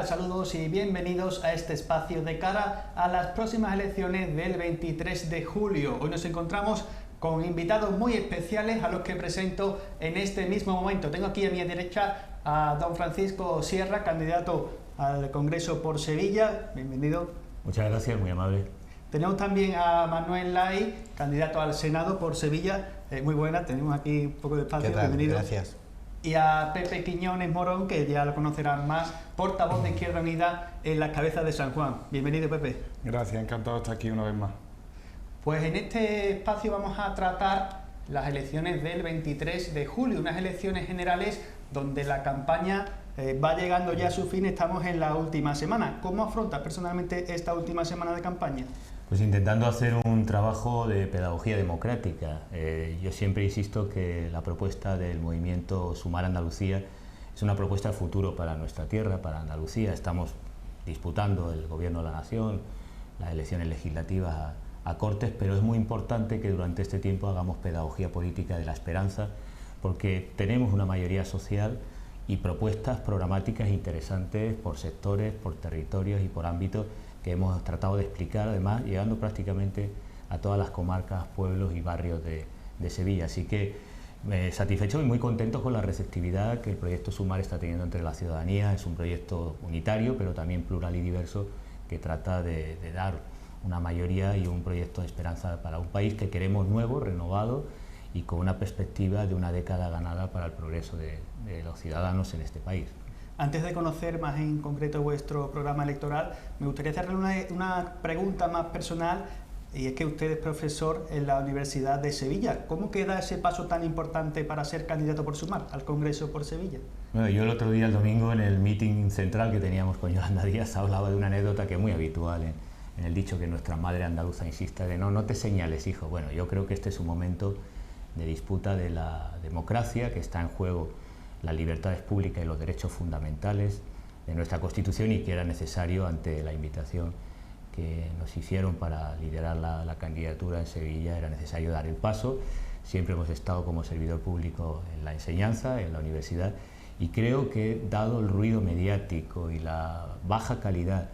tal? Saludos y bienvenidos a este espacio de cara a las próximas elecciones del 23 de julio. Hoy nos encontramos con invitados muy especiales a los que presento en este mismo momento. Tengo aquí a mi derecha a don Francisco Sierra, candidato al Congreso por Sevilla. Bienvenido. Muchas gracias, muy amable. Tenemos también a Manuel Lai, candidato al Senado por Sevilla. Muy buena, tenemos aquí un poco de espacio. ¿Qué tal? Bienvenido. Gracias. Y a Pepe Quiñones Morón, que ya lo conocerán más, portavoz de Izquierda Unida en las Cabezas de San Juan. Bienvenido, Pepe. Gracias, encantado de estar aquí una vez más. Pues en este espacio vamos a tratar las elecciones del 23 de julio, unas elecciones generales donde la campaña va llegando ya a su fin, estamos en la última semana. ¿Cómo afrontas personalmente esta última semana de campaña? Pues intentando hacer un trabajo de pedagogía democrática. Yo siempre insisto que la propuesta del movimiento Sumar Andalucía es una propuesta de futuro para nuestra tierra, para Andalucía. Estamos disputando el gobierno de la nación, las elecciones legislativas a Cortes, pero es muy importante que durante este tiempo hagamos pedagogía política de la esperanza, porque tenemos una mayoría social y propuestas programáticas interesantes por sectores, por territorios y por ámbitos que hemos tratado de explicar, además llegando prácticamente a todas las comarcas, pueblos y barrios de Sevilla. Así que satisfecho y muy contento con la receptividad que el proyecto Sumar está teniendo entre la ciudadanía. Es un proyecto unitario, pero también plural y diverso, que trata de dar una mayoría y un proyecto de esperanza para un país que queremos nuevo, renovado y con una perspectiva de una década ganada para el progreso de los ciudadanos en este país. Antes de conocer más en concreto vuestro programa electoral, me gustaría hacerle una pregunta más personal, y es que usted es profesor en la Universidad de Sevilla. ¿Cómo queda ese paso tan importante para ser candidato por Sumar al Congreso por Sevilla? Bueno, yo el otro día, el domingo, en el meeting central que teníamos con Yolanda Díaz, hablaba de una anécdota que es muy habitual en el dicho que nuestra madre andaluza insiste de no te señales, hijo. Bueno, yo creo que este es un momento de disputa de la democracia, que está en juego las libertades públicas y los derechos fundamentales de nuestra Constitución, y que era necesario, ante la invitación que nos hicieron para liderar la candidatura en Sevilla, era necesario dar el paso. Siempre hemos estado como servidor público en la enseñanza, en la universidad, y creo que, dado el ruido mediático y la baja calidad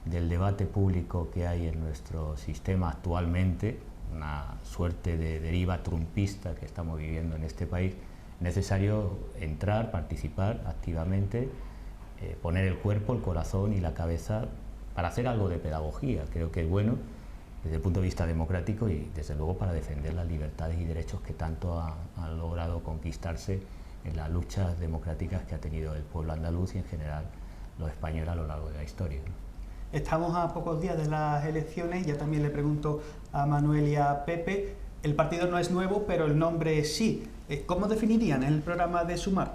del debate público que hay en nuestro sistema actualmente, una suerte de deriva trumpista que estamos viviendo en este país, necesario entrar, participar activamente, poner el cuerpo, el corazón y la cabeza para hacer algo de pedagogía. Creo que es bueno desde el punto de vista democrático y desde luego para defender las libertades y derechos que tanto han logrado conquistarse en las luchas democráticas que ha tenido el pueblo andaluz y en general los españoles a lo largo de la historia, ¿no? Estamos a pocos días de las elecciones. Ya también le pregunto a Manuel y a Pepe. El partido no es nuevo, pero el nombre sí. ¿Cómo definirían el programa de Sumar?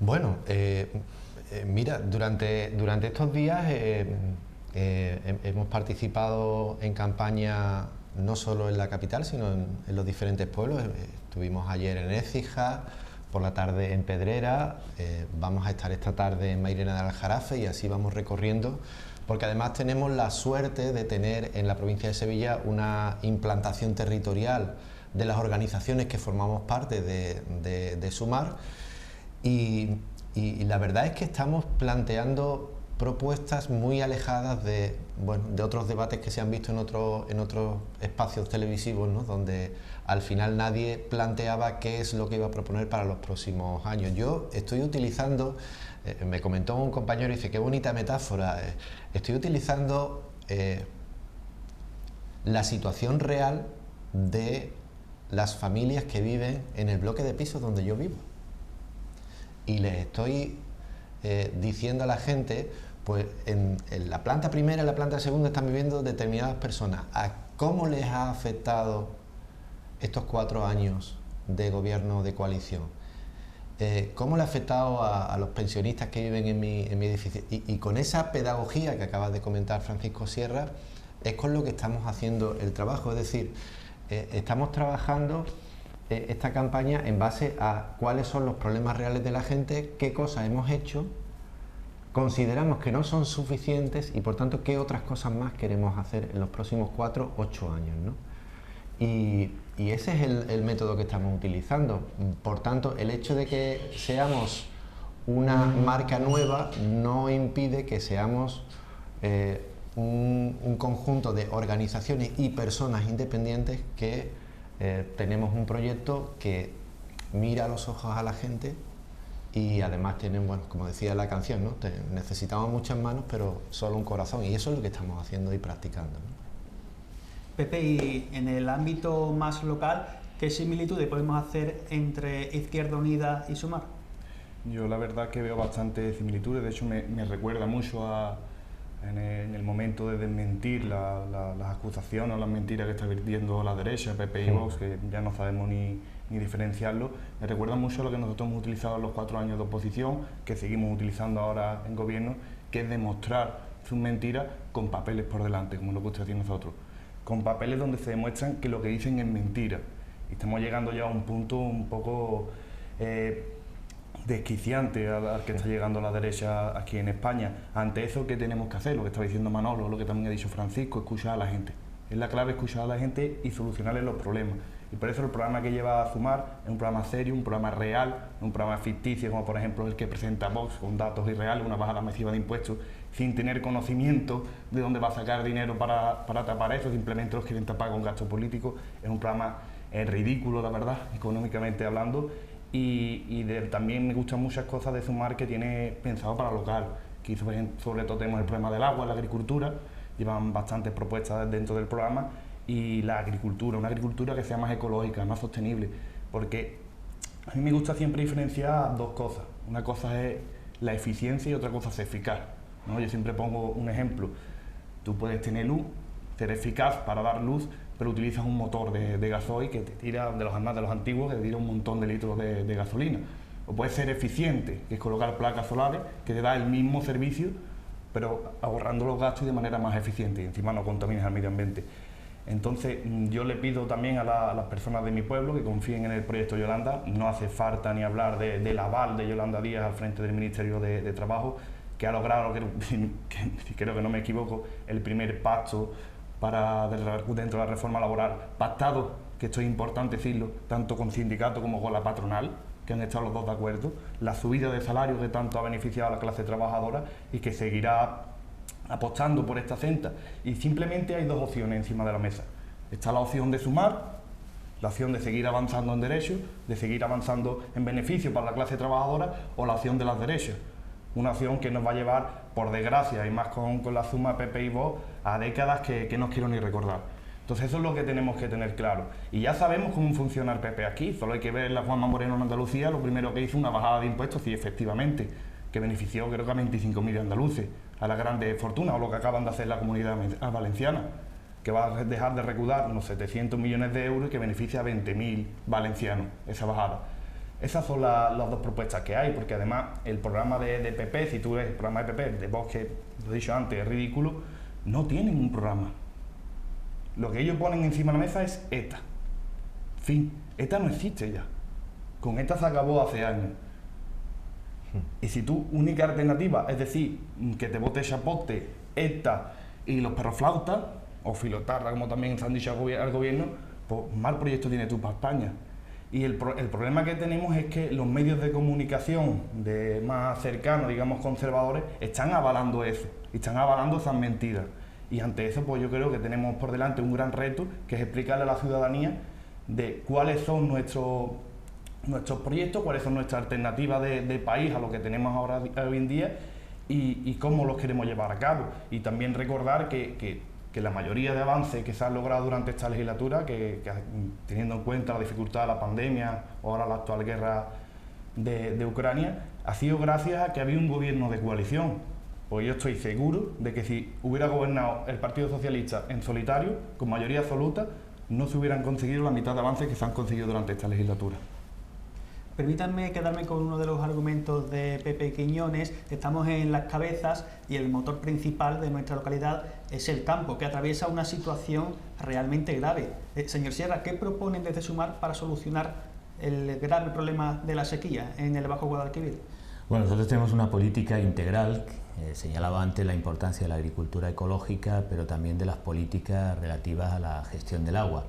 Bueno, mira, durante estos días hemos participado en campaña no solo en la capital, sino en los diferentes pueblos. Estuvimos ayer en Écija, por la tarde en Pedrera, vamos a estar esta tarde en Mairena de Aljarafe, y así vamos recorriendo, porque además tenemos la suerte de tener en la provincia de Sevilla una implantación territorial de las organizaciones que formamos parte de Sumar, y la verdad es que estamos planteando propuestas muy alejadas de otros debates que se han visto en otros espacios televisivos, ¿no? Donde al final nadie planteaba qué es lo que iba a proponer para los próximos años. Yo estoy utilizando, me comentó un compañero y dice, qué bonita metáfora, estoy utilizando la situación real de las familias que viven en el bloque de pisos donde yo vivo. Y les estoy diciendo a la gente, pues en la planta primera, en la planta segunda están viviendo determinadas personas. ¿A cómo les ha afectado estos 4 años de gobierno de coalición? ¿Cómo le ha afectado a los pensionistas que viven en mi edificio? Y con esa pedagogía que acabas de comentar, Francisco Sierra, es con lo que estamos haciendo el trabajo. Es decir, estamos trabajando esta campaña en base a cuáles son los problemas reales de la gente, qué cosas hemos hecho, consideramos que no son suficientes y por tanto qué otras cosas más queremos hacer en los próximos 4 u 8 años, ¿no? Y ese es el método que estamos utilizando. Por tanto, el hecho de que seamos una marca nueva no impide que seamos un conjunto de organizaciones y personas independientes que tenemos un proyecto que mira a los ojos a la gente y además tienen, bueno, como decía la canción, ¿no? Necesitamos muchas manos pero solo un corazón, y eso es lo que estamos haciendo y practicando, ¿no? Pepe, y en el ámbito más local, ¿qué similitudes podemos hacer entre Izquierda Unida y Sumar? Yo la verdad que veo bastantes similitudes, de hecho me recuerda mucho en el momento de desmentir las acusaciones o las mentiras que está vertiendo la derecha, PP y Vox, que ya no sabemos ni diferenciarlo. Me recuerda mucho a lo que nosotros hemos utilizado en los 4 años de oposición, que seguimos utilizando ahora en gobierno, que es demostrar sus mentiras con papeles por delante, como lo que usted tiene nosotros. Con papeles donde se demuestran que lo que dicen es mentira. Y estamos llegando ya a un punto un poco desquiciante al que está llegando la derecha aquí en España. Ante eso, ¿qué tenemos que hacer? Lo que estaba diciendo Manolo, lo que también ha dicho Francisco, escuchar a la gente. Es la clave, escuchar a la gente y solucionarles los problemas. Y por eso el programa que lleva a Sumar es un programa serio, un programa real, un programa ficticio, como por ejemplo el que presenta Vox, con datos irreales, una bajada masiva de impuestos, sin tener conocimiento de dónde va a sacar dinero para tapar eso, simplemente los quieren tapar con gasto político. Es un programa ridículo, la verdad, económicamente hablando, también me gustan muchas cosas de Sumar que tiene pensado para local. Aquí sobre todo tenemos el problema del agua, la agricultura, llevan bastantes propuestas dentro del programa, y la agricultura, una agricultura que sea más ecológica, más sostenible, porque a mí me gusta siempre diferenciar dos cosas. Una cosa es la eficiencia y otra cosa es eficaz, ¿no? Yo siempre pongo un ejemplo: tú puedes tener luz, ser eficaz para dar luz, pero utilizas un motor de gasoil que te tira, de los antiguos, que te tira un montón de litros de gasolina. O puedes ser eficiente, que es colocar placas solares, que te da el mismo servicio, pero ahorrando los gastos y de manera más eficiente, y encima no contaminas al medio ambiente. Entonces, yo le pido también a las personas de mi pueblo que confíen en el proyecto Yolanda. No hace falta ni hablar del aval de Yolanda Díaz al frente del Ministerio de Trabajo, que ha logrado, creo que no me equivoco, el primer pacto dentro de la reforma laboral, pactado, que esto es importante decirlo, tanto con sindicatos como con la patronal, que han estado los dos de acuerdo, la subida de salario que tanto ha beneficiado a la clase trabajadora y que seguirá apostando por esta senda. Y simplemente hay dos opciones encima de la mesa. Está la opción de Sumar, la opción de seguir avanzando en derechos, de seguir avanzando en beneficio para la clase trabajadora, o la opción de las derechas. Una opción que nos va a llevar, por desgracia, y más con la suma PP y Vox, a décadas que no quiero ni recordar. Entonces eso es lo que tenemos que tener claro. Y ya sabemos cómo funciona el PP aquí, solo hay que ver la Juanma Moreno en Andalucía, lo primero que hizo una bajada de impuestos, sí, efectivamente, que benefició creo que a 25.000 andaluces, a las grandes fortunas, o lo que acaban de hacer la Comunidad Valenciana, que va a dejar de recaudar unos 700 millones de euros y que beneficia a 20.000 valencianos, esa bajada. Esas son las dos propuestas que hay, porque además el programa de PP, si tú ves el programa de PP, de Vox, que lo he dicho antes, es ridículo, no tienen un programa. Lo que ellos ponen encima de la mesa es ETA. Fin, ETA no existe ya. Con ETA se acabó hace años. Y si tu única alternativa es decir, que te vote Chapote, ETA y los perroflautas, o filotarra, como también se han dicho al gobierno, pues mal proyecto tienes tú para España. Y el problema que tenemos es que los medios de comunicación más cercanos, digamos conservadores, están avalando eso, y están avalando esas mentiras. Y ante eso, pues yo creo que tenemos por delante un gran reto, que es explicarle a la ciudadanía de cuáles son nuestros proyectos, cuáles son nuestras alternativas de país a lo que tenemos ahora hoy en día, y cómo los queremos llevar a cabo. Y también recordar que la mayoría de avances que se han logrado durante esta legislatura, que teniendo en cuenta la dificultad de la pandemia o ahora la actual guerra de Ucrania, ha sido gracias a que había un gobierno de coalición. Pues yo estoy seguro de que si hubiera gobernado el Partido Socialista en solitario, con mayoría absoluta, no se hubieran conseguido la mitad de avances que se han conseguido durante esta legislatura. Permítanme quedarme con uno de los argumentos de Pepe Quiñones. Estamos en Las Cabezas y el motor principal de nuestra localidad es el campo, que atraviesa una situación realmente grave. Señor Sierra, ¿qué proponen desde Sumar para solucionar el grave problema de la sequía en el Bajo Guadalquivir? Bueno, nosotros tenemos una política integral. Señalaba antes la importancia de la agricultura ecológica, pero también de las políticas relativas a la gestión del agua.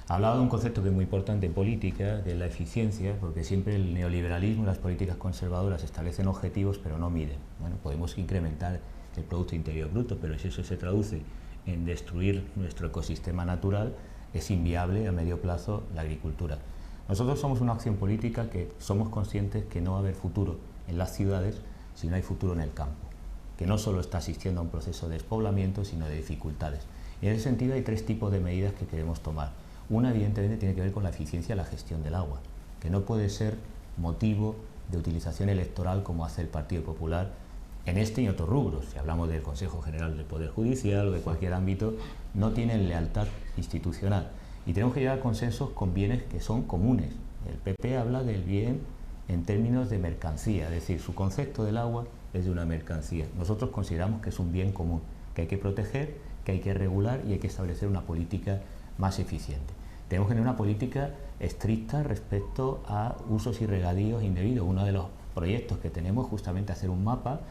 Hablaba de un concepto que es muy importante en política, que es la eficiencia, porque siempre el neoliberalismo y las políticas conservadoras establecen objetivos pero no miden. Bueno, podemos incrementar el Producto Interior Bruto, pero si eso se traduce en destruir nuestro ecosistema natural, es inviable a medio plazo la agricultura. Nosotros somos una acción política que somos conscientes que no va a haber futuro en las ciudades si no hay futuro en el campo, que no solo está asistiendo a un proceso de despoblamiento, sino de dificultades. Y en ese sentido hay tres tipos de medidas que queremos tomar. Una, evidentemente, tiene que ver con la eficiencia de la gestión del agua, que no puede ser motivo de utilización electoral como hace el Partido Popular en este y otros rubros. Si hablamos del Consejo General del Poder Judicial o de cualquier ámbito, no tienen lealtad institucional. Y tenemos que llegar a consensos con bienes que son comunes. El PP habla del bien en términos de mercancía, es decir, su concepto del agua es de una mercancía. Nosotros consideramos que es un bien común, que hay que proteger, que hay que regular y hay que establecer una política más eficiente. Tenemos que tener una política estricta respecto a usos y regadíos indebidos. Uno de los proyectos que tenemos es justamente hacer un mapa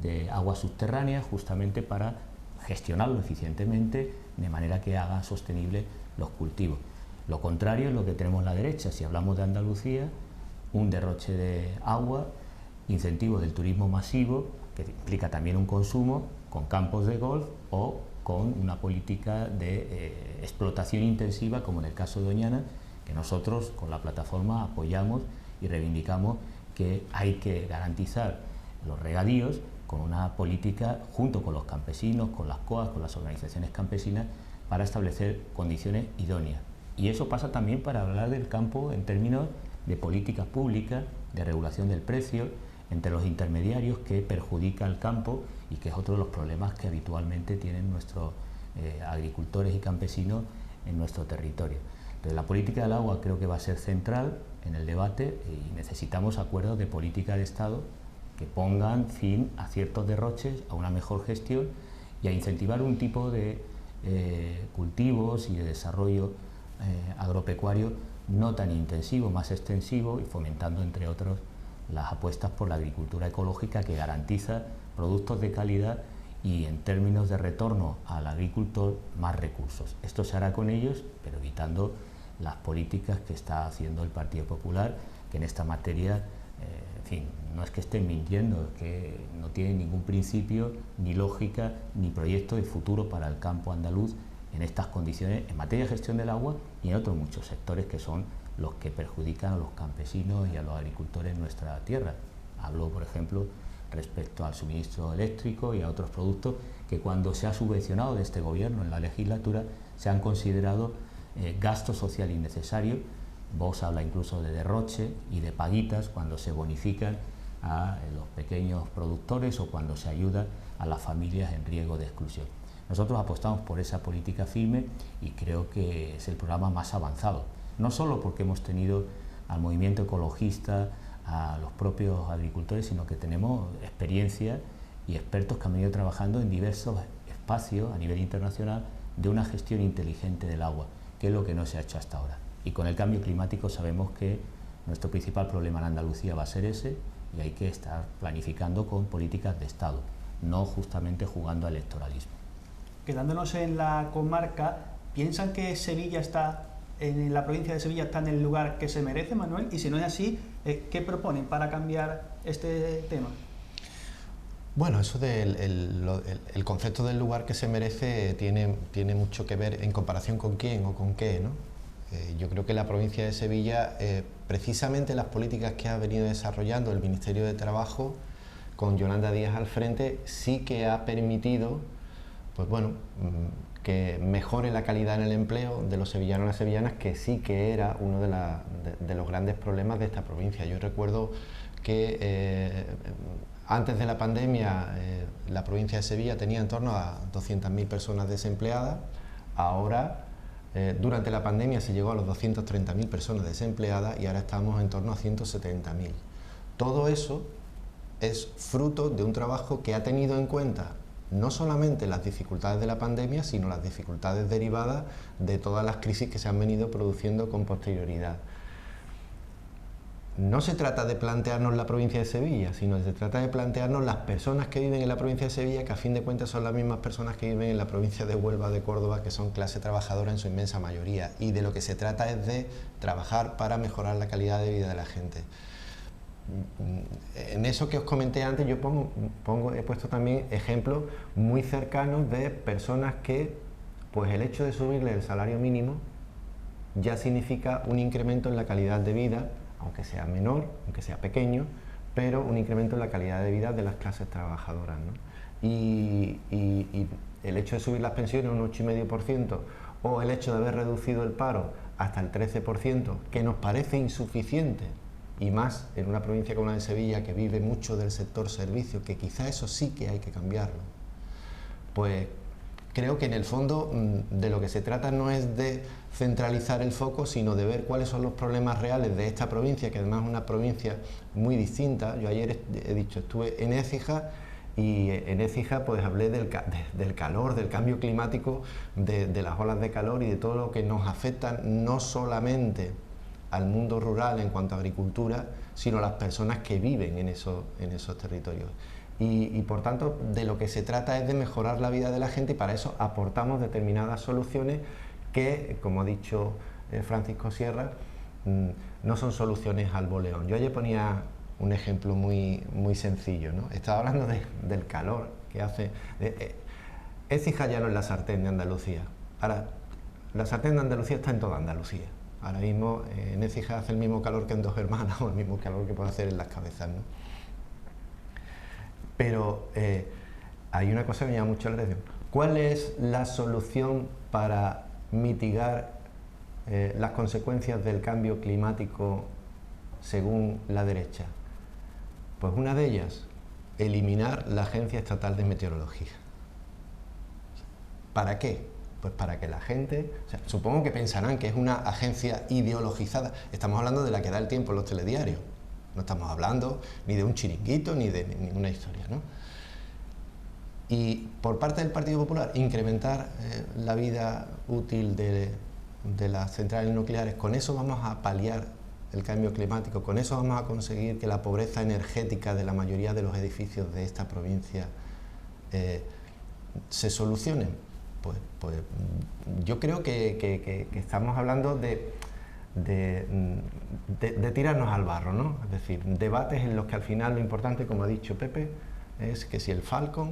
de aguas subterráneas, justamente para gestionarlo eficientemente, de manera que haga sostenible los cultivos. Lo contrario es lo que tenemos en la derecha. Si hablamos de Andalucía, un derroche de agua, incentivo del turismo masivo, que implica también un consumo, con campos de golf o con una política de explotación intensiva, como en el caso de Doñana, que nosotros con la plataforma apoyamos y reivindicamos que hay que garantizar los regadíos con una política junto con los campesinos, con las COAs, con las organizaciones campesinas, para establecer condiciones idóneas. Y eso pasa también para hablar del campo en términos de políticas públicas, de regulación del precio, entre los intermediarios, que perjudica al campo y que es otro de los problemas que habitualmente tienen nuestros agricultores y campesinos en nuestro territorio. Entonces, la política del agua creo que va a ser central en el debate y necesitamos acuerdos de política de Estado que pongan fin a ciertos derroches, a una mejor gestión y a incentivar un tipo de cultivos y de desarrollo agropecuario no tan intensivo, más extensivo, y fomentando, entre otros, las apuestas por la agricultura ecológica, que garantiza productos de calidad y, en términos de retorno al agricultor, más recursos. Esto se hará con ellos, pero evitando las políticas que está haciendo el Partido Popular, que en esta materia, en fin, no es que estén mintiendo, es que no tienen ningún principio, ni lógica, ni proyecto de futuro para el campo andaluz en estas condiciones, en materia de gestión del agua y en otros muchos sectores que son los que perjudican a los campesinos y a los agricultores en nuestra tierra. Hablo, por ejemplo, respecto al suministro eléctrico y a otros productos que, cuando se ha subvencionado de este gobierno en la legislatura, se han considerado gasto social innecesario. Vox habla incluso de derroche y de paguitas cuando se bonifican a los pequeños productores o cuando se ayuda a las familias en riesgo de exclusión. Nosotros apostamos por esa política firme y creo que es el programa más avanzado, no solo porque hemos tenido al movimiento ecologista, a los propios agricultores, sino que tenemos experiencia y expertos que han venido trabajando en diversos espacios a nivel internacional de una gestión inteligente del agua, que es lo que no se ha hecho hasta ahora. Y con el cambio climático sabemos que nuestro principal problema en Andalucía va a ser ese, y hay que estar planificando con políticas de Estado, no justamente jugando al electoralismo. Quedándonos en la comarca, ¿piensan que Sevilla está, en la provincia de Sevilla, está en el lugar que se merece, Manuel? Y si no es así, ¿qué proponen para cambiar este tema? Bueno, eso el concepto del lugar que se merece tiene mucho que ver en comparación con quién o con qué, ¿no? Yo creo que la provincia de Sevilla, precisamente las políticas que ha venido desarrollando el Ministerio de Trabajo, con Yolanda Díaz al frente, sí que ha permitido, pues bueno, que mejore la calidad en el empleo de los sevillanos y las sevillanas, que sí que era uno de los grandes problemas de esta provincia. Yo recuerdo que antes de la pandemia la provincia de Sevilla tenía en torno a 200.000 personas desempleadas. Ahora, durante la pandemia se llegó a los 230.000 personas desempleadas y ahora estamos en torno a 170.000. Todo eso es fruto de un trabajo que ha tenido en cuenta no solamente las dificultades de la pandemia, sino las dificultades derivadas de todas las crisis que se han venido produciendo con posterioridad. no se trata de plantearnos la provincia de Sevilla, sino se trata de plantearnos las personas que viven en la provincia de Sevilla, que a fin de cuentas son las mismas personas que viven en la provincia de Huelva, de Córdoba, que son clase trabajadora en su inmensa mayoría. Y de lo que se trata es de trabajar para mejorar la calidad de vida de la gente. En eso que os comenté antes, yo he puesto también ejemplos muy cercanos de personas que, pues el hecho de subirle el salario mínimo ya significa un incremento en la calidad de vida, aunque sea menor, aunque sea pequeño, pero un incremento en la calidad de vida de las clases trabajadoras, ¿no? Y el hecho de subir las pensiones un 8,5% o el hecho de haber reducido el paro hasta el 13%, que nos parece insuficiente, y más en una provincia como la de Sevilla, que vive mucho del sector servicio, que quizá eso sí que hay que cambiarlo, pues creo que en el fondo de lo que se trata no es de centralizar el foco, sino de ver cuáles son los problemas reales de esta provincia, que además es una provincia muy distinta. Yo ayer he dicho, estuve en Écija, y en Écija pues hablé del calor, del cambio climático, de las olas de calor y de todo lo que nos afecta no solamente al mundo rural en cuanto a agricultura, sino a las personas que viven en esos territorios. Y por tanto, de lo que se trata es de mejorar la vida de la gente, y para eso aportamos determinadas soluciones que, como ha dicho Francisco Sierra, no son soluciones al boleón. Yo ayer ponía un ejemplo muy sencillo, ¿no? Estaba hablando del calor que hace. Écija ya no es la sartén de Andalucía. Ahora, la sartén de Andalucía está en toda Andalucía. Ahora mismo en Écija hace el mismo calor que en Dos Hermanas, o el mismo calor que puede hacer en Las Cabezas, ¿no? Pero hay una cosa que me llama mucho la atención. ¿Cuál es la solución para mitigar las consecuencias del cambio climático según la derecha? Pues una de ellas, eliminar la Agencia Estatal de Meteorología. ¿Para qué? Pues para que la gente, o sea, supongo que pensarán que es una agencia ideologizada. Estamos hablando de la que da el tiempo en los telediarios. No estamos hablando ni de un chiringuito ni de ninguna historia, ¿no? Y por parte del Partido Popular, incrementar la vida útil de las centrales nucleares. Con eso vamos a paliar el cambio climático, con eso vamos a conseguir que la pobreza energética de la mayoría de los edificios de esta provincia se solucionen. Pues yo creo que estamos hablando de tirarnos al barro, ¿no? Es decir, debates en los que al final lo importante, como ha dicho Pepe, es que si el Falcon,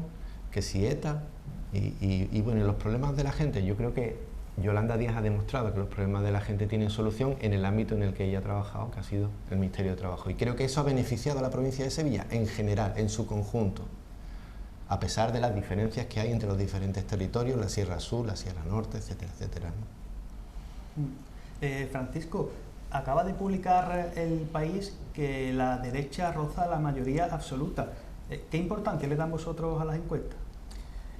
que si ETA, y bueno, los problemas de la gente. Yo creo que Yolanda Díaz ha demostrado que los problemas de la gente tienen solución en el ámbito en el que ella ha trabajado, que ha sido el Ministerio de Trabajo. Y creo que eso ha beneficiado a la provincia de Sevilla en general, en su conjunto, a pesar de las diferencias que hay entre los diferentes territorios, la Sierra Sur, la Sierra Norte, etcétera, etcétera, ¿no? Francisco, acaba de publicar El País que la derecha roza la mayoría absoluta. ¿Qué importancia le dan vosotros a las encuestas?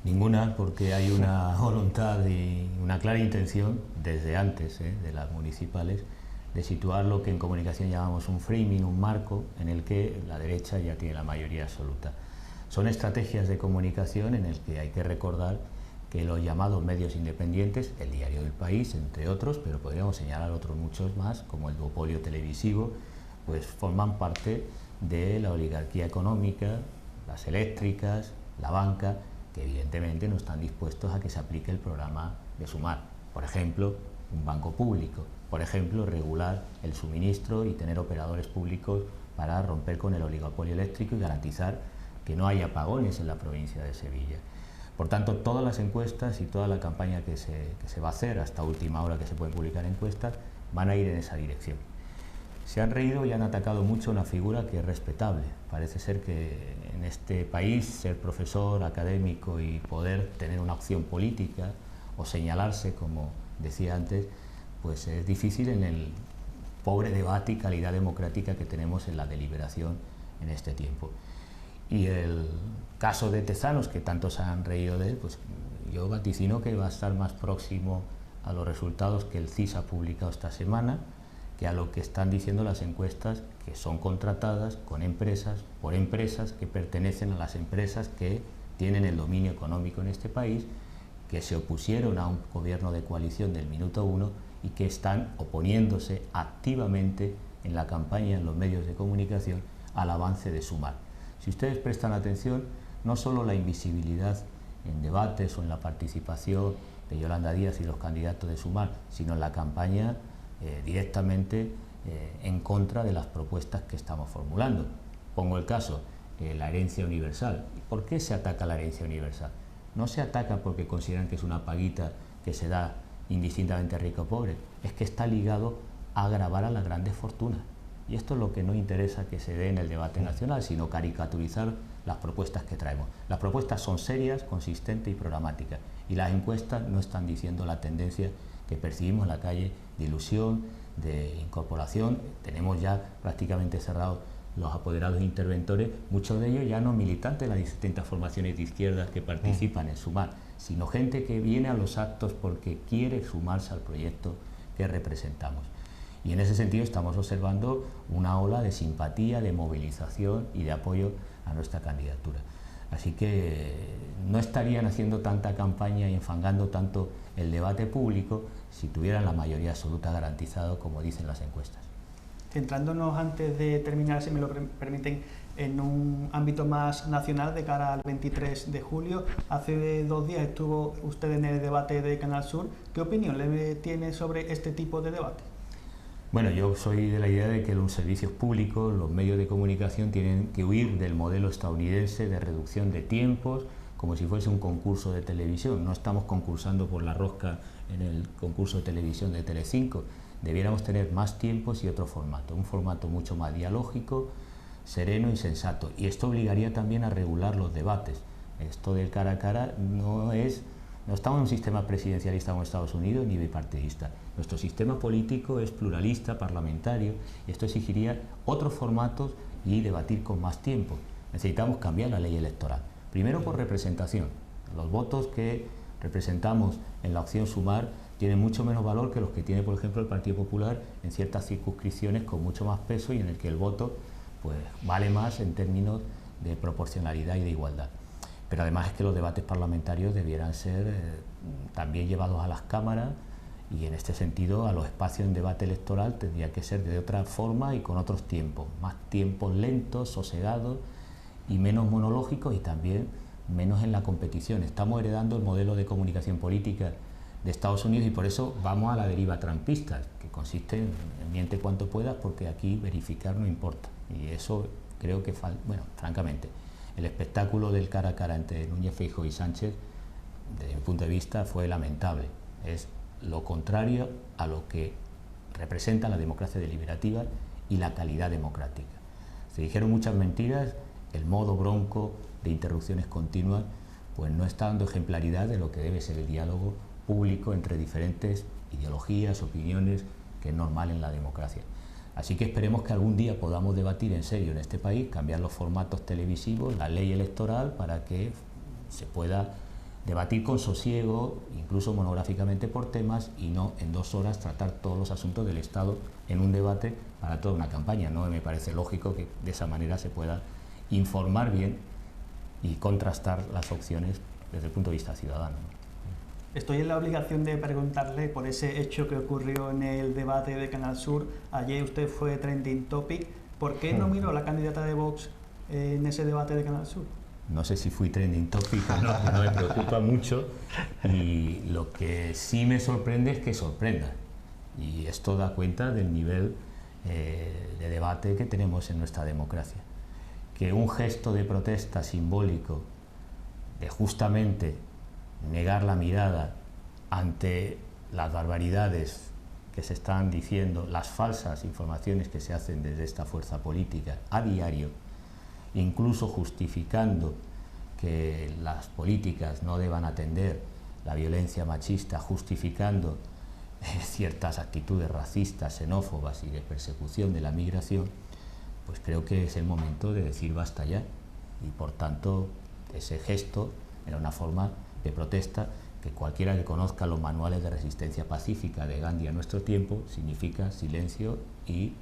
Ninguna, porque hay una voluntad y una clara intención desde antes de las municipales de situar lo que en comunicación llamamos un framing, un marco en el que la derecha ya tiene la mayoría absoluta. Son estrategias de comunicación en el que hay que recordar que los llamados medios independientes, el Diario del País, entre otros, pero podríamos señalar otros muchos más, como el duopolio televisivo, pues forman parte de la oligarquía económica, las eléctricas, la banca, que evidentemente no están dispuestos a que se aplique el programa de Sumar. Por ejemplo, un banco público. Por ejemplo, regular el suministro y tener operadores públicos para romper con el oligopolio eléctrico y garantizar que no haya apagones en la provincia de Sevilla. Por tanto, todas las encuestas y toda la campaña que se va a hacer, hasta última hora que se pueden publicar encuestas, van a ir en esa dirección. Se han reído y han atacado mucho una figura que es respetable. Parece ser que en este país ser profesor, académico y poder tener una opción política o señalarse, como decía antes, pues es difícil en el pobre debate y calidad democrática que tenemos en la deliberación en este tiempo. Y el caso de Tezanos, que tantos han reído de él, pues yo vaticino que va a estar más próximo a los resultados que el CIS ha publicado esta semana, que a lo que están diciendo las encuestas, que son contratadas con empresas, por empresas que pertenecen a las empresas que tienen el dominio económico en este país, que se opusieron a un gobierno de coalición del minuto uno y que están oponiéndose activamente en la campaña, en los medios de comunicación, al avance de Sumar. Si ustedes prestan atención, no solo la invisibilidad en debates o en la participación de Yolanda Díaz y los candidatos de Sumar, sino en la campaña directamente en contra de las propuestas que estamos formulando. Pongo el caso, la herencia universal. ¿Por qué se ataca la herencia universal? No se ataca porque consideran que es una paguita que se da indistintamente a rico o pobre, es que está ligado a agravar a las grandes fortunas. Y esto es lo que no interesa que se dé en el debate nacional, sino caricaturizar las propuestas que traemos. Las propuestas son serias, consistentes y programáticas, y las encuestas no están diciendo la tendencia que percibimos en la calle de ilusión, de incorporación. Tenemos ya prácticamente cerrados los apoderados interventores, muchos de ellos ya no militantes de las distintas formaciones de izquierdas que participan en Sumar, sino gente que viene a los actos porque quiere sumarse al proyecto que representamos. Y en ese sentido estamos observando una ola de simpatía, de movilización y de apoyo a nuestra candidatura. Así que no estarían haciendo tanta campaña y enfangando tanto el debate público si tuvieran la mayoría absoluta garantizado, como dicen las encuestas. Centrándonos, antes de terminar, si me lo permiten, en un ámbito más nacional de cara al 23 de julio, hace 2 días estuvo usted en el debate de Canal Sur. ¿Qué opinión le tiene sobre este tipo de debate? Bueno, yo soy de la idea de que los servicios públicos, los medios de comunicación, tienen que huir del modelo estadounidense de reducción de tiempos, como si fuese un concurso de televisión. No estamos concursando por la rosca en el concurso de televisión de Telecinco. Debiéramos tener más tiempos y otro formato, un formato mucho más dialógico, sereno y sensato. Y esto obligaría también a regular los debates. Esto del cara a cara no estamos en un sistema presidencialista como Estados Unidos ni bipartidista. Nuestro sistema político es pluralista, parlamentario, y esto exigiría otros formatos y debatir con más tiempo. Necesitamos cambiar la ley electoral. Primero por representación. Los votos que representamos en la opción Sumar tienen mucho menos valor que los que tiene, por ejemplo, el Partido Popular en ciertas circunscripciones con mucho más peso y en el que el voto pues, vale más en términos de proporcionalidad y de igualdad. Pero además es que los debates parlamentarios debieran ser también llevados a las cámaras, y en este sentido a los espacios en debate electoral tendría que ser de otra forma y con otros tiempos, más tiempos lentos, sosegados y menos monológicos, y también menos en la competición. Estamos heredando el modelo de comunicación política de Estados Unidos y por eso vamos a la deriva trumpista, que consiste en miente cuanto puedas porque aquí verificar no importa. Y eso creo que, bueno, francamente, el espectáculo del cara a cara entre Núñez Feijóo y Sánchez, desde mi punto de vista, fue lamentable. Es lo contrario a lo que representa la democracia deliberativa y la calidad democrática. Se dijeron muchas mentiras, el modo bronco de interrupciones continuas pues no está dando ejemplaridad de lo que debe ser el diálogo público entre diferentes ideologías, opiniones, que es normal en la democracia. Así que esperemos que algún día podamos debatir en serio en este país, cambiar los formatos televisivos, la ley electoral, para que se pueda debatir con sosiego, incluso monográficamente por temas, y no en 2 horas tratar todos los asuntos del Estado en un debate para toda una campaña. No me parece lógico que de esa manera se pueda informar bien y contrastar las opciones desde el punto de vista ciudadano. Estoy en la obligación de preguntarle por ese hecho que ocurrió en el debate de Canal Sur. Ayer usted fue trending topic. ¿Por qué no miró a la candidata de Vox en ese debate de Canal Sur? No sé si fui trending topic o no, no me preocupa mucho, y lo que sí me sorprende es que sorprenda, y esto da cuenta del nivel de debate que tenemos en nuestra democracia. Que un gesto de protesta simbólico de justamente negar la mirada ante las barbaridades que se están diciendo, las falsas informaciones que se hacen desde esta fuerza política a diario, incluso justificando que las políticas no deban atender la violencia machista, justificando ciertas actitudes racistas, xenófobas y de persecución de la migración, pues creo que es el momento de decir basta ya. Y por tanto, ese gesto era una forma de protesta que cualquiera que conozca los manuales de resistencia pacífica de Gandhi a nuestro tiempo, significa silencio y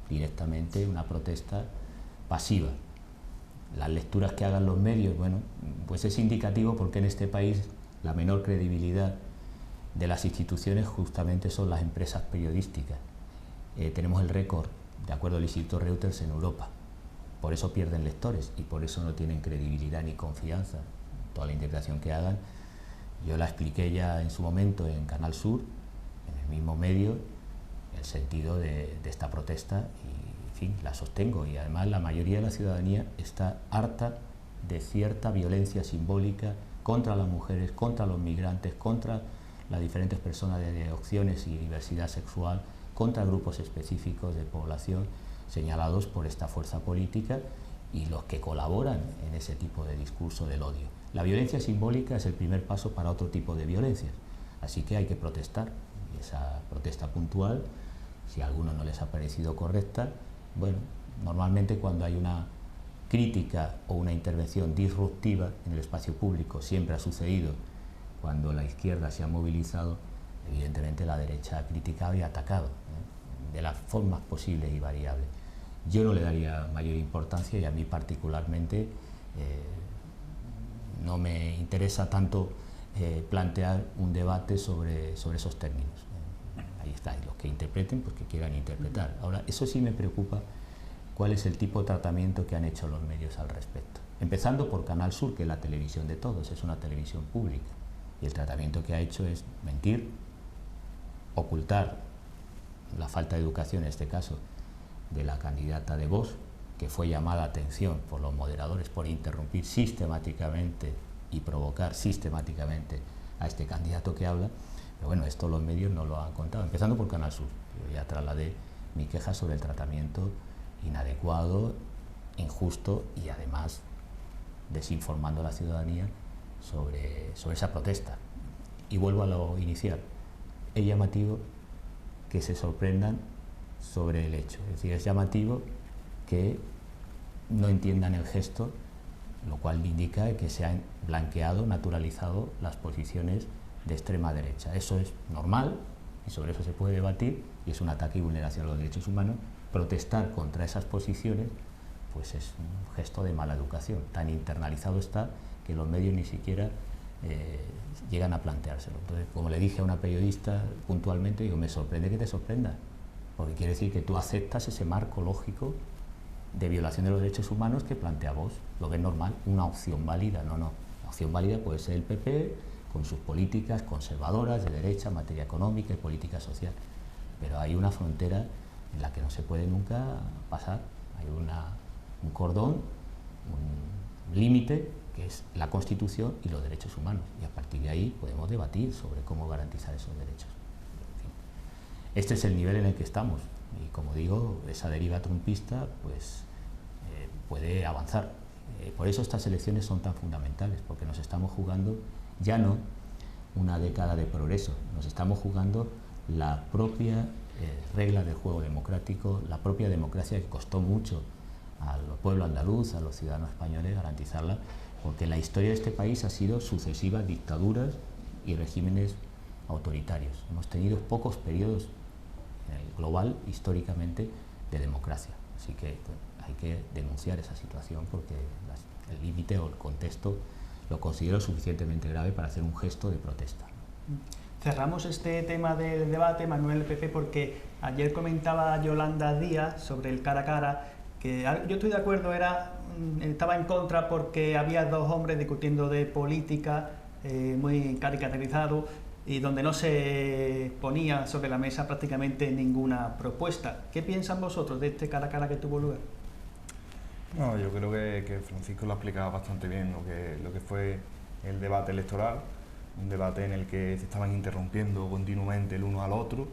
directamente una protesta pasiva. Las lecturas que hagan los medios, bueno, pues es indicativo porque en este país la menor credibilidad de las instituciones justamente son las empresas periodísticas. Tenemos el récord de acuerdo al Instituto Reuters, en Europa. Por eso pierden lectores y por eso no tienen credibilidad ni confianza. Toda la interpretación que hagan, yo la expliqué ya en su momento en Canal Sur, en el mismo medio, el sentido de esta protesta y, en fin, la sostengo. Y además la mayoría de la ciudadanía está harta de cierta violencia simbólica contra las mujeres, contra los migrantes, contra las diferentes personas de opciones y diversidad sexual, contra grupos específicos de población señalados por esta fuerza política y los que colaboran en ese tipo de discurso del odio. La violencia simbólica es el primer paso para otro tipo de violencias, así que hay que protestar. Y esa protesta puntual, si a algunos no les ha parecido correcta, bueno, normalmente cuando hay una crítica o una intervención disruptiva en el espacio público, siempre ha sucedido cuando la izquierda se ha movilizado, evidentemente la derecha ha criticado y atacado, de las formas posibles y variables. Yo no le daría mayor importancia y a mí particularmente no me interesa tanto plantear un debate sobre esos términos. Ahí está, y los que interpreten, pues que quieran interpretar. Ahora, eso sí me preocupa, cuál es el tipo de tratamiento que han hecho los medios al respecto. Empezando por Canal Sur, que es la televisión de todos, es una televisión pública, y el tratamiento que ha hecho es mentir, ocultar la falta de educación, en este caso, de la candidata de Vox, que fue llamada a atención por los moderadores por interrumpir sistemáticamente y provocar sistemáticamente a este candidato que habla. Pero bueno, esto los medios no lo han contado, empezando por Canal Sur. Yo ya trasladé mi queja sobre el tratamiento inadecuado, injusto y además desinformando a la ciudadanía sobre esa protesta. Y vuelvo a lo inicial. Es llamativo que se sorprendan sobre el hecho. Es decir, es llamativo que no entiendan el gesto, lo cual indica que se han blanqueado, naturalizado las posiciones de extrema derecha. Eso es normal y sobre eso se puede debatir y es un ataque y vulneración a los derechos humanos. Protestar contra esas posiciones pues es un gesto de mala educación. Tan internalizado está que los medios ni siquiera llegan a planteárselo. Entonces, como le dije a una periodista puntualmente, digo, me sorprende que te sorprenda, porque quiere decir que tú aceptas ese marco lógico de violación de los derechos humanos que plantea Vox, lo que es normal, una opción válida. No, la opción válida puede ser el PP con sus políticas conservadoras de derecha en materia económica y política social, pero hay una frontera en la que no se puede nunca pasar. Hay un cordón, un límite, que es la Constitución y los derechos humanos, y a partir de ahí podemos debatir sobre cómo garantizar esos derechos. En fin, este es el nivel en el que estamos y, como digo, esa deriva trumpista pues puede avanzar. Por eso estas elecciones son tan fundamentales, porque nos estamos jugando ya no una década de progreso, nos estamos jugando la propia regla del juego democrático, la propia democracia que costó mucho al pueblo andaluz, a los ciudadanos españoles garantizarla, porque la historia de este país ha sido sucesivas dictaduras y regímenes autoritarios. Hemos tenido pocos periodos global, históricamente, de democracia. Así que hay que denunciar esa situación porque el límite o el contexto lo considero suficientemente grave para hacer un gesto de protesta. Cerramos este tema del debate, Manuel Pepe, porque ayer comentaba Yolanda Díaz sobre el cara a cara, que yo estoy de acuerdo, estaba en contra porque había dos hombres discutiendo de política, muy caricaturizado, y donde no se ponía sobre la mesa prácticamente ninguna propuesta. ¿Qué piensan vosotros de este cara a cara que tuvo lugar? No, yo creo que Francisco lo ha explicado bastante bien lo que fue el debate electoral, un debate en el que se estaban interrumpiendo continuamente el uno al otro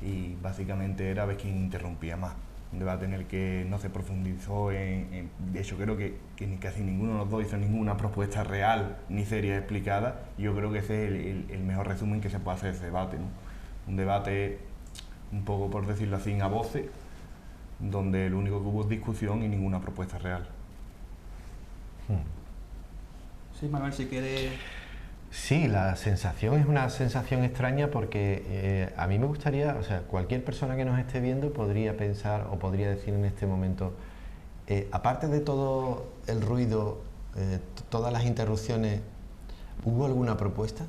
y básicamente era ver quién interrumpía más. Un debate en el que no se profundizó de hecho creo que ni casi ninguno de los dos hizo ninguna propuesta real ni seria explicada, y yo creo que ese es el mejor resumen que se puede hacer de ese debate, ¿no? Un debate un poco, por decirlo así, a voces, donde lo único que hubo es discusión y ninguna propuesta real. Sí, Manuel, si quieres... Sí, la sensación es una sensación extraña porque a mí me gustaría, o sea, cualquier persona que nos esté viendo podría pensar o podría decir en este momento, aparte de todo el ruido, todas las interrupciones, ¿hubo alguna propuesta?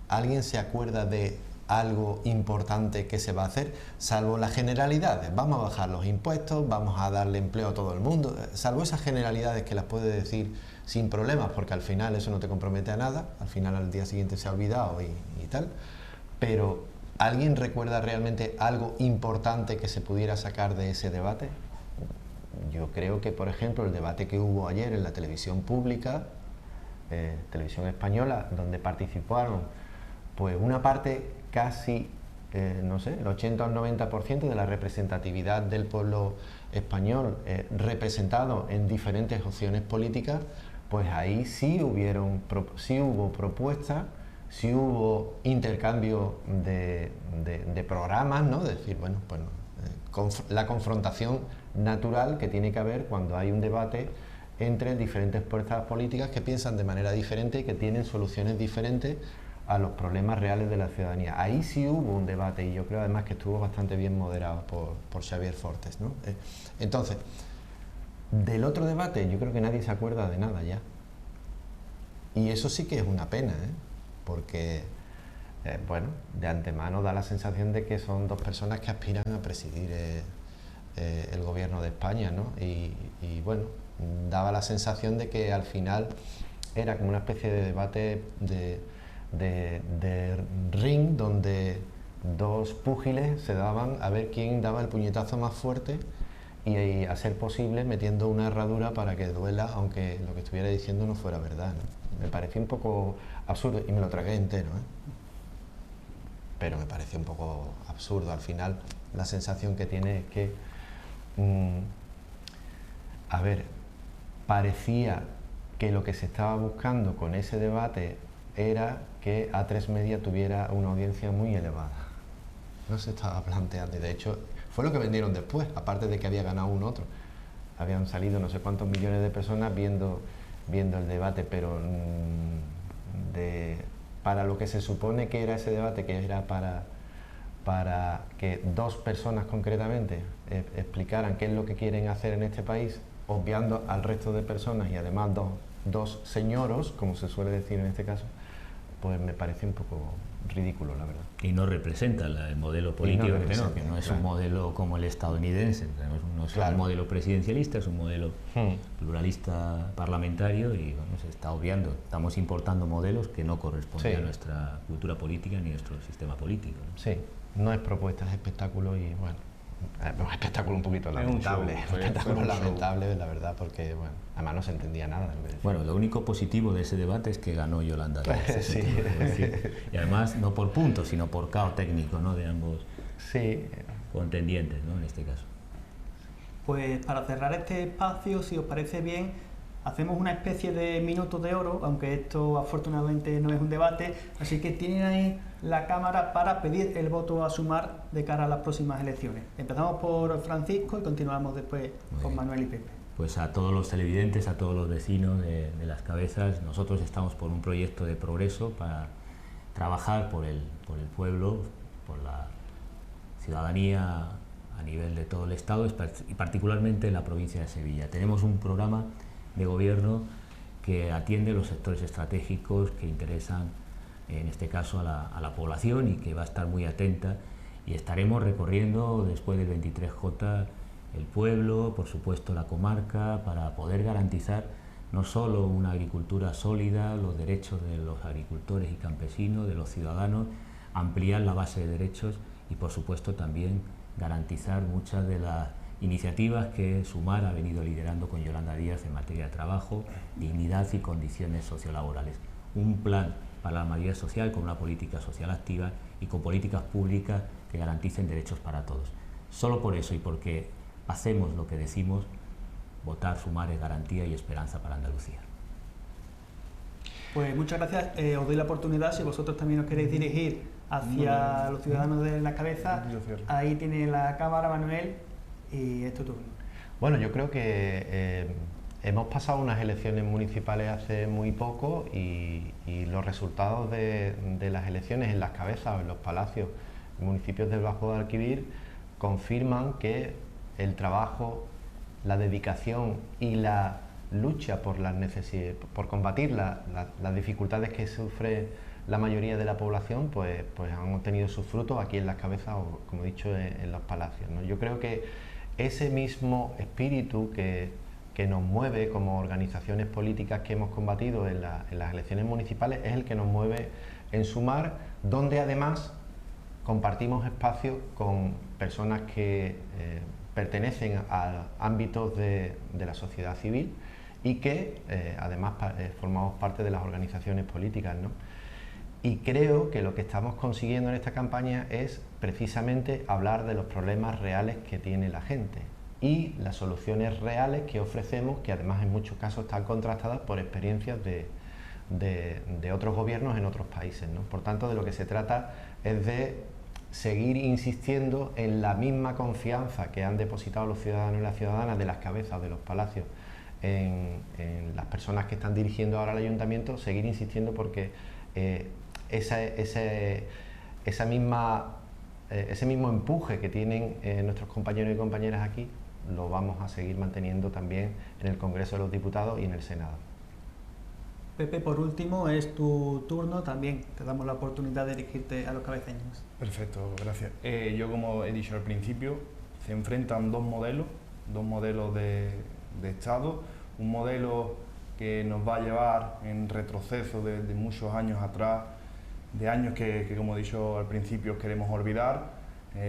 ¿Alguien se acuerda de algo importante que se va a hacer, salvo las generalidades. Vamos a bajar los impuestos, vamos a darle empleo a todo el mundo, salvo esas generalidades que las puedes decir sin problemas, porque al final eso no te compromete a nada, al final al día siguiente se ha olvidado y tal, pero ¿alguien recuerda realmente algo importante que se pudiera sacar de ese debate? Yo creo que, por ejemplo, el debate que hubo ayer en la televisión pública, televisión española, donde participaron pues una parte casi, no sé, el 80 o el 90% de la representatividad del pueblo español representado en diferentes opciones políticas, pues ahí sí hubo propuestas, sí hubo intercambio de programas, ¿no? Es decir, bueno, pues la confrontación natural que tiene que haber cuando hay un debate entre diferentes fuerzas políticas que piensan de manera diferente y que tienen soluciones diferentes a los problemas reales de la ciudadanía. Ahí sí hubo un debate y yo creo además que estuvo bastante bien moderado por Xavier Fortes, ¿no? Entonces, del otro debate yo creo que nadie se acuerda de nada ya. Y eso sí que es una pena, porque, bueno, de antemano da la sensación de que son dos personas que aspiran a presidir el gobierno de España, ¿no? Y bueno, daba la sensación de que al final era como una especie de debate de ring donde dos púgiles se daban a ver quién daba el puñetazo más fuerte y a ser posible metiendo una herradura para que duela, aunque lo que estuviera diciendo no fuera verdad, ¿no? Me pareció un poco absurdo y me lo tragué entero, pero me pareció un poco absurdo. Al final la sensación que tiene es que a ver, parecía que lo que se estaba buscando con ese debate era que A3 Media tuviera una audiencia muy elevada. No se estaba planteando, y de hecho fue lo que vendieron después, aparte de que había ganado un otro. Habían salido no sé cuántos millones de personas viendo el debate, pero para lo que se supone que era ese debate, que era para que dos personas concretamente explicaran qué es lo que quieren hacer en este país, obviando al resto de personas y además dos señoros, como se suele decir en este caso, pues me parece un poco ridículo, la verdad. Y no representa el modelo político que tenemos, que no es un modelo como el estadounidense, no es un modelo presidencialista, es un modelo pluralista parlamentario y bueno, se está obviando, estamos importando modelos que no corresponden a nuestra cultura política ni a nuestro sistema político, ¿no? Sí, no es propuesta, es espectáculo y bueno, es un espectáculo un poquito lamentable, lamentable, la verdad, porque bueno, además no se entendía nada. Bueno, lo único positivo de ese debate es que ganó Yolanda Díaz. Sí. Y además no por puntos, sino por caos técnico, ¿no?, de ambos contendientes, ¿no?, en este caso. Pues para cerrar este espacio, si os parece bien, hacemos una especie de minuto de oro, aunque esto afortunadamente no es un debate, así que tienen ahí la cámara para pedir el voto a sumar de cara a las próximas elecciones. Empezamos por Francisco y continuamos después con Manuel y Pepe. Pues a todos los televidentes, a todos los vecinos de Las Cabezas, nosotros estamos por un proyecto de progreso para trabajar por el pueblo, por la ciudadanía a nivel de todo el Estado y particularmente en la provincia de Sevilla. Tenemos un programa de gobierno que atiende los sectores estratégicos que interesan, en este caso, a la población y que va a estar muy atenta, y estaremos recorriendo después del 23J el pueblo, por supuesto la comarca, para poder garantizar no solo una agricultura sólida, los derechos de los agricultores y campesinos, de los ciudadanos, ampliar la base de derechos y por supuesto también garantizar muchas de las iniciativas que Sumar ha venido liderando con Yolanda Díaz en materia de trabajo, dignidad y condiciones sociolaborales. Un plan para la mayoría social con una política social activa y con políticas públicas que garanticen derechos para todos. Solo por eso y porque hacemos lo que decimos, votar Sumar es garantía y esperanza para Andalucía. Pues muchas gracias. Os doy la oportunidad, si vosotros también os queréis dirigir hacia los ciudadanos de Las Cabezas, ahí tiene la cámara, Manuel, y es tu turno. Bueno, yo creo que hemos pasado unas elecciones municipales hace muy poco y los resultados de las elecciones en Las Cabezas o en los palacios, municipios del Bajo Guadalquivir, confirman que el trabajo, la dedicación y la lucha por las necesidades, por combatir las dificultades que sufre la mayoría de la población pues han obtenido sus frutos aquí en las cabezas o, como he dicho, en los palacios, ¿no? Yo creo que ese mismo espíritu que nos mueve como organizaciones políticas que hemos combatido en las elecciones municipales es el que nos mueve en Sumar, donde además compartimos espacios con personas que pertenecen a ámbitos de la sociedad civil y que además formamos parte de las organizaciones políticas, ¿no? Y creo que lo que estamos consiguiendo en esta campaña es precisamente hablar de los problemas reales que tiene la gente y las soluciones reales que ofrecemos, que además en muchos casos están contrastadas por experiencias de otros gobiernos en otros países, ¿no? Por tanto, de lo que se trata es de seguir insistiendo en la misma confianza que han depositado los ciudadanos y las ciudadanas de las cabezas de los palacios en las personas que están dirigiendo ahora el ayuntamiento, seguir insistiendo porque ese mismo empuje que tienen nuestros compañeros y compañeras aquí lo vamos a seguir manteniendo también en el Congreso de los Diputados y en el Senado. Pepe, por último, es tu turno también. Te damos la oportunidad de dirigirte a los cabeceños. Perfecto, gracias. Yo, como he dicho al principio, se enfrentan dos modelos de Estado. Un modelo que nos va a llevar en retroceso de muchos años atrás, de años que, como he dicho al principio, queremos olvidar.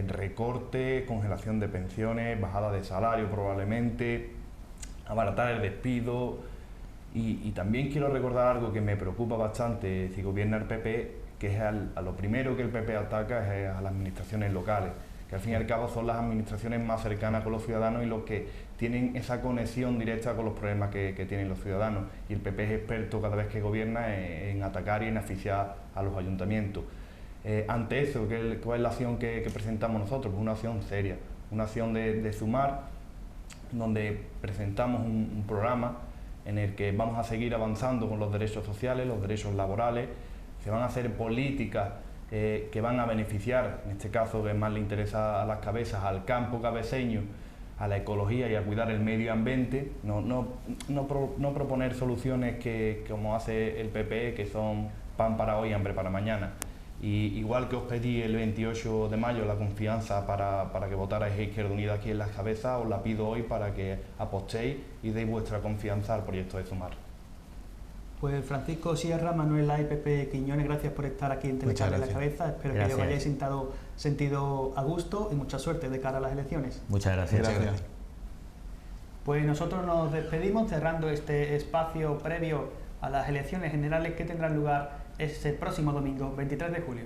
Recorte, congelación de pensiones, bajada de salario probablemente, abaratar el despido. Y también quiero recordar algo que me preocupa bastante si gobierna el PP, que es a lo primero que el PP ataca es a las administraciones locales, que al fin y al cabo son las administraciones más cercanas con los ciudadanos y los que tienen esa conexión directa con los problemas que tienen los ciudadanos. Y el PP es experto cada vez que gobierna en atacar y en asfixiar a los ayuntamientos. Ante eso, ¿cuál es la acción que presentamos nosotros? Pues una acción seria, una acción de Sumar, donde presentamos un programa en el que vamos a seguir avanzando con los derechos sociales, los derechos laborales. Se van a hacer políticas que van a beneficiar, en este caso que más le interesa a las cabezas, al campo cabeceño, a la ecología y a cuidar el medio ambiente, no proponer soluciones que, como hace el PP, que son pan para hoy, hambre para mañana. Y igual que os pedí el 28 de mayo la confianza para que votarais a Izquierda Unida aquí en las cabezas, os la pido hoy para que apostéis y deis vuestra confianza al proyecto de Sumar. Pues Francisco Sierra, Manuela y Pepe Quiñones, gracias por estar aquí en Telecable en la Cabeza. Espero que os hayáis sentido a gusto y mucha suerte de cara a las elecciones. Muchas gracias. Gracias. Pues nosotros nos despedimos cerrando este espacio previo a las elecciones generales que tendrán lugar este próximo domingo, 23 de julio.